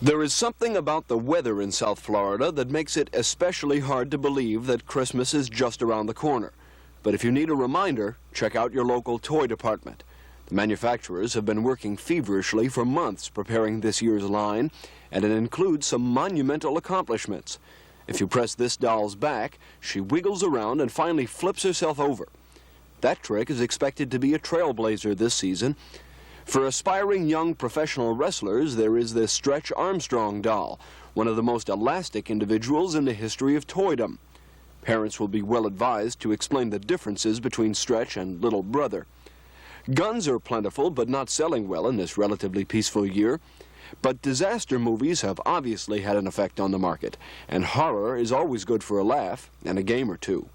There is something about the weather in South Florida that makes it especially hard to believe that Christmas is just around the corner. But if you need a reminder, check out your local toy department. The manufacturers have been working feverishly for months preparing this year's line, and it includes some monumental accomplishments. If you press this doll's back, she wiggles around and finally flips herself over. That trick is expected to be a trailblazer this season. For aspiring young professional wrestlers, there is the Stretch Armstrong doll, one of the most elastic individuals in the history of toydom. Parents will be well advised to explain the differences between Stretch and Little Brother. Guns are plentiful but not selling well in this relatively peaceful year. But disaster movies have obviously had an effect on the market, and horror is always good for a laugh and a game or two.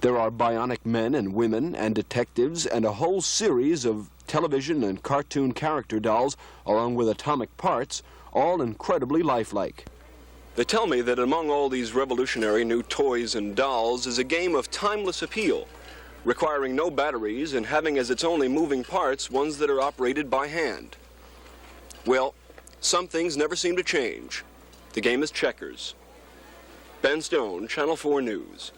There are bionic men and women and detectives and a whole series of television and cartoon character dolls along with atomic parts, all incredibly lifelike. They tell me that among all these revolutionary new toys and dolls is a game of timeless appeal, requiring no batteries and having as its only moving parts ones that are operated by hand. Well, some things never seem to change. The game is checkers. Ben Stone, Channel 4 News.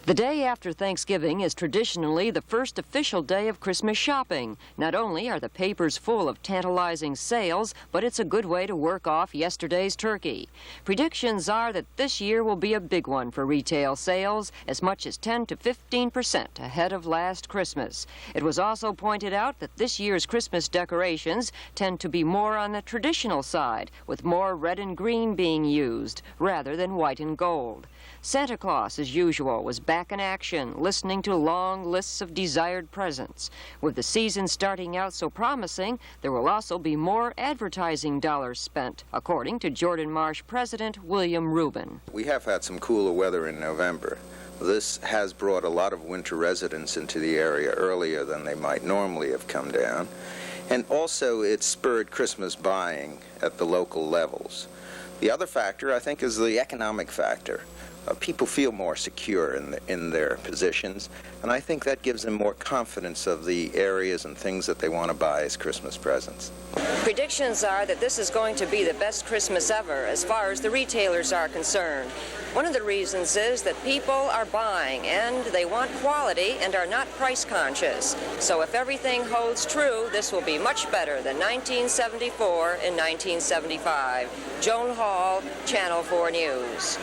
The day after Thanksgiving is traditionally the first official day of Christmas shopping. Not only are the papers full of tantalizing sales, but it's a good way to work off yesterday's turkey. Predictions are that this year will be a big one for retail sales, as much as 10 to 15% ahead of last Christmas. It was also pointed out that this year's Christmas decorations tend to be more on the traditional side, with more red and green being used, rather than white and gold. Santa Claus, as usual, was back in action, listening to long lists of desired presents. With the season starting out so promising, there will also be more advertising dollars spent, according to Jordan Marsh President William Rubin. We have had some cooler weather in November. This has brought a lot of winter residents into the area earlier than they might normally have come down. And also, it spurred Christmas buying at the local levels. The other factor, I think, is the economic factor. People feel more secure in their positions, and I think that gives them more confidence of the areas and things that they want to buy as Christmas presents. Predictions are that this is going to be the best Christmas ever as far as the retailers are concerned. One of the reasons is that people are buying, and they want quality and are not price conscious. So if everything holds true, this will be much better than 1974 and 1975. Joan Hall, Channel 4 News.